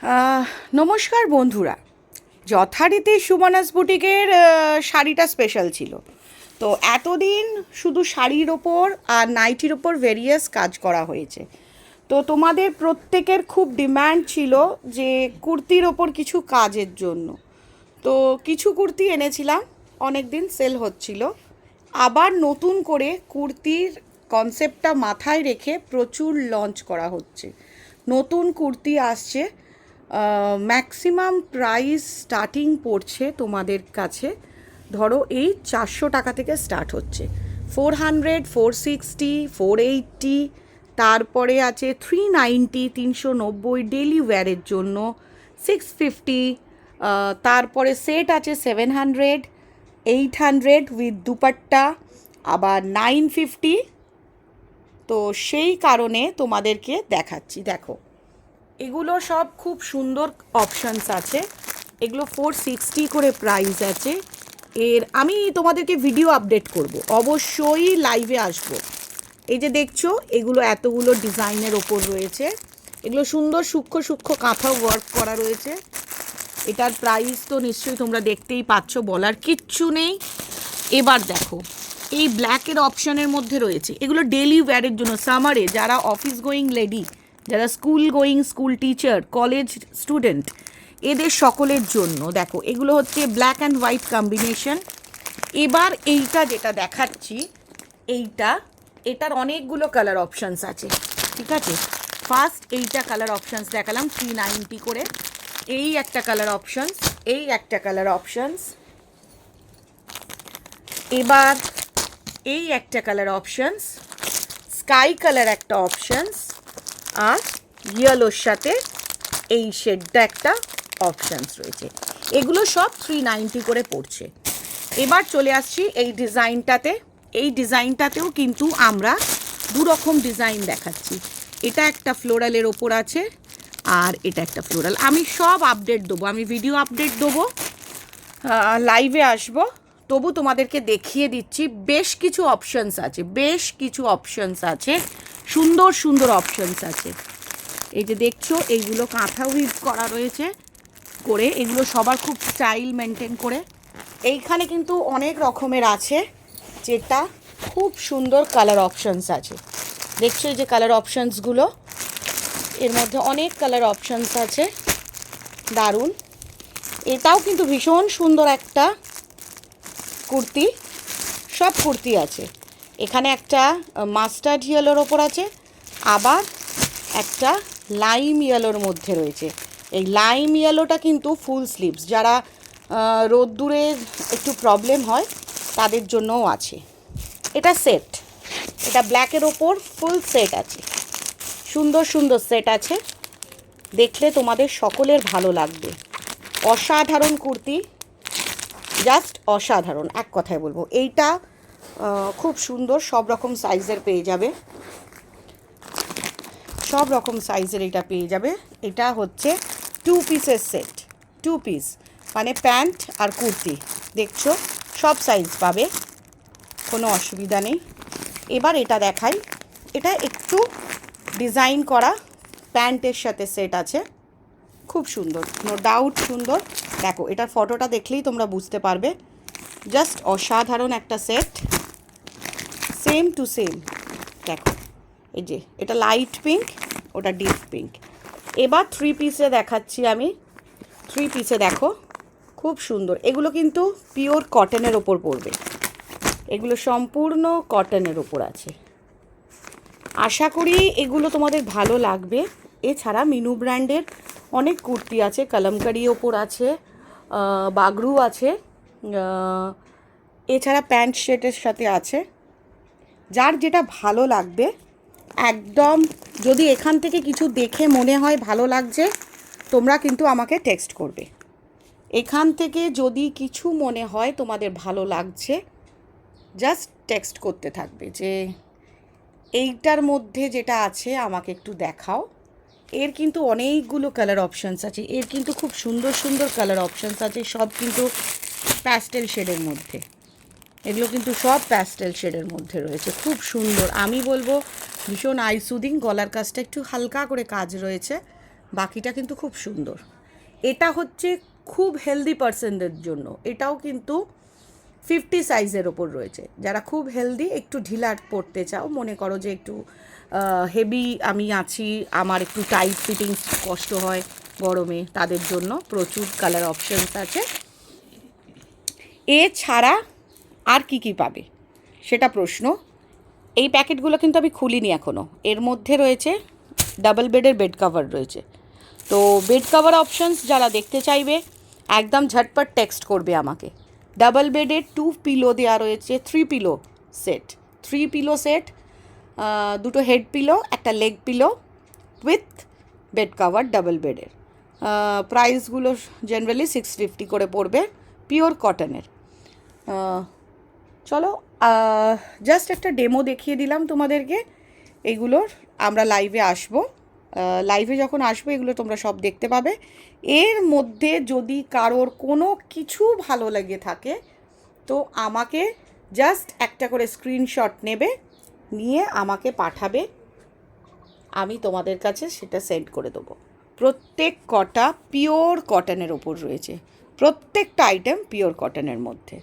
নমস্কার বন্ধুরা, যথারীতি সুমনাস বুটিকের শাড়িটা স্পেশাল ছিল। তো এতদিন শুধু শাড়ির ওপর আর নাইটির ওপর ভেরিয়াস কাজ করা হয়েছে। তো তোমাদের প্রত্যেকের খুব ডিম্যান্ড ছিল যে কুর্তির ওপর কিছু কাজের জন্য। তো কিছু কুর্তি এনেছিলাম, অনেক দিন সেল হচ্ছিল। আবার নতুন করে কুর্তির কনসেপ্টটা মাথায় রেখে প্রচুর লঞ্চ করা হচ্ছে। নতুন কুর্তি আসছে, ম্যাক্সিমাম প্রাইস স্টার্টিং পড়ছে তোমাদের কাছে, ধরো এই 400 টাকা থেকে স্টার্ট হচ্ছে। 400, 460, 480, তারপরে আছে 390, 390 ডেলি ওয়্যারের জন্য, 650, তারপরে সেট আছে 700, 800 উইথ দুপাট্টা, আবার 950। তো সেই কারণে তোমাদেরকে দেখাচ্ছি। দেখো, এগুলো সব খুব সুন্দর অপশানস আছে। এগুলো 460 করে প্রাইস আছে। আমি তোমাদেরকে ভিডিও আপডেট করব, অবশ্যই লাইভে আসব। এই যে দেখছো, এগুলো এতগুলো ডিজাইনের ওপর রয়েছে। এগুলো সুন্দর সূক্ষ্ম সূক্ষ্ম কাঁথা ওয়ার্ক করা রয়েছে। এটার প্রাইস তো নিশ্চয়ই তোমরা দেখতেই পাচ্ছ, বলার কিচ্ছু নেই। এবার দেখো, এই ব্ল্যাকের অপশানের মধ্যে রয়েছে, এগুলো ডেলি ওয়্যারের জন্য, সামারে যারা অফিস গোয়িং লেডি, যারা school going school teacher, college student, এদের সকলের জন্য। দেখো, এগুলো হচ্ছে ব্ল্যাক অ্যান্ড হোয়াইট কম্বিনেশন। এবার এইটা যেটা দেখাচ্ছি, এটার অনেকগুলো কালার অপশানস আছে, ঠিক আছে। ফার্স্ট এইটা কালার অপশানস দেখালাম 390 করে। এই একটা কালার অপশানস, এই একটা কালার অপশানস। এবার এই একটা কালার অপশানস, স্কাই কালার একটা অপশানস, আর ইয়েলোর সাথে এই শেডটা একটা অপশানস রয়েছে। এগুলো সব 390 করে পড়ছে। এবার চলে আসছি এই ডিজাইনটাতে। এই ডিজাইনটাতেও কিন্তু আমরা দু রকম ডিজাইন দেখাচ্ছি। এটা একটা ফ্লোরালের ওপর আছে, আর এটা একটা ফ্লোরাল। আমি সব আপডেট দেবো, আমি ভিডিও আপডেট দেবো, লাইভে আসবো, তবু তোমাদেরকে দেখিয়ে দিচ্ছি। বেশ কিছু অপশানস আছে, বেশ কিছু অপশানস আছে, সুন্দর সুন্দর অপশানস আছে। এই যে দেখছো, এইগুলো কাঁথা উইভ করা রয়েছে করে, এগুলো সবার খুব স্টাইল মেনটেন করে। এইখানে কিন্তু অনেক রকমের আছে, যেটা খুব সুন্দর কালার অপশানস আছে। দেখছো এই যে কালার অপশানসগুলো, এর মধ্যে অনেক কালার অপশানস আছে, দারুণ। এটাও কিন্তু ভীষণ সুন্দর একটা কুর্তি, সব কুর্তি আছে। এখানে একটা মাস্টার্ড ইয়েলোর ওপর আছে, আবার একটা লাইম ইয়েলোর মধ্যে রয়েছে। এই লাইম ইয়েলোটা কিন্তু ফুল স্লিভস, যারা রোদ্দুরে একটু প্রবলেম হয় তাদের জন্যও আছে। এটা সেট, এটা ব্ল্যাকের ওপর ফুল সেট আছে, সুন্দর সুন্দর সেট আছে। দেখলে তোমাদের সকলের ভালো লাগবে। অসাধারণ কুর্তি, জাস্ট অসাধারণ, এক কথায় বলবো। এইটা খুব সুন্দর, সব রকম সাইজের পেয়ে যাবে, সব রকম সাইজের এটা পেয়ে যাবে। এটা হচ্ছে 2 পিসের সেট, 2 পিস মানে প্যান্ট আর কুর্তি। দেখছো, সব সাইজ পাবে, কোনো অসুবিধা নেই। এবার এটা দেখাই, এটা একটু ডিজাইন করা প্যান্টের সাথে সেট আছে, খুব সুন্দর, নো ডাউট সুন্দর। দেখো, এটার ফটোটা দেখলেই তোমরা বুঝতে পারবে, জাস্ট অসাধারণ একটা সেট, সেম টু সেম। দেখো, এই যে এটা লাইট পিঙ্ক, ওটা ডিপ পিঙ্ক। এবার 3 পিসে দেখাচ্ছি আমি। 3 পিসে দেখো, খুব সুন্দর। এগুলো কিন্তু পিওর কটনের ওপর পড়বে, এগুলো সম্পূর্ণ কটনের ওপর আছে। আশা করি এগুলো তোমাদের ভালো লাগবে। এছাড়া মিনু ব্র্যান্ডের অনেক কুর্তি আছে, কলমকারি ওপর আছে, বাগরু আছে, এছাড়া প্যান্ট শার্টের সাথে আছে। যার যেটা ভালো লাগবে একদম, যদি এখান থেকে কিছু দেখে মনে হয় ভালো লাগছে, তোমরা কিন্তু আমাকে টেক্সট করবে। এখান থেকে যদি কিছু মনে হয় তোমাদের ভালো লাগছে, জাস্ট টেক্সট করতে থাকবে যে এইটার মধ্যে যেটা আছে আমাকে একটু দেখাও। এর কিন্তু অনেকগুলো কালার অপশানস আছে, এর কিন্তু খুব সুন্দর সুন্দর কালার অপশানস আছে, সব কিন্তু প্যাস্টেল শেডের মধ্যে। এগুলো কিন্তু সব প্যাস্টেল শেডের মধ্যে রয়েছে, খুব সুন্দর। আমি বলবো ভীষণ আই সুদিং। গলার কাজটা একটু হালকা করে কাজ রয়েছে, বাকিটা কিন্তু খুব সুন্দর। এটা হচ্ছে খুব হেলদি পার্সনদের জন্য, এটাও কিন্তু 50 সাইজের ওপর রয়েছে। যারা খুব হেলদি, একটু ঢিলা পরতে চাও, মনে করো যে একটু হেভি আমি আছি, আমার একটু টাইট ফিটিংস কষ্ট হয় গরমে, তাদের জন্য প্রচুর কালার অপশানস আছে। এছাড়া আর কি কি পাবে সেটা প্রশ্ন। এই প্যাকেটগুলো কিন্তু আমি খুলিনি এখনও। এর মধ্যে রয়েছে ডাবল বেডের বেড কভার রয়েছে। তো বেড কভার অপশানস যারা দেখতে চাইবে একদম ঝটপট টেক্সট করবে আমাকে। ডাবল বেডের 2 পিলো দেওয়া রয়েছে, 3 পিলো সেট, 3 পিলো সেট, দুটো হেড পিলো, একটা leg pillow with bed cover double বেডের। প্রাইসগুলো জেনারেলি 650 করে পড়বে, পিওর কটনের। চলো জাস্ট একটা ডেমো দেখিয়ে দিলাম তোমাদেরকে এইগুলোর। আমরা লাইভে আসবো, লাইভে যখন আসবো এগুলো তোমরা সব দেখতে পাবে। এর মধ্যে যদি কারোর কোনো কিছু ভালো লেগে থাকে তো আমাকে জাস্ট একটা করে স্ক্রিনশট নেবে, নিয়ে আমাকে পাঠাবে, আমি তোমাদের কাছে সেটা সেন্ড করে দেবো। প্রত্যেক কটা পিওর কটনের ওপর রয়েছে, প্রত্যেকটা আইটেম পিওর কটনের মধ্যে।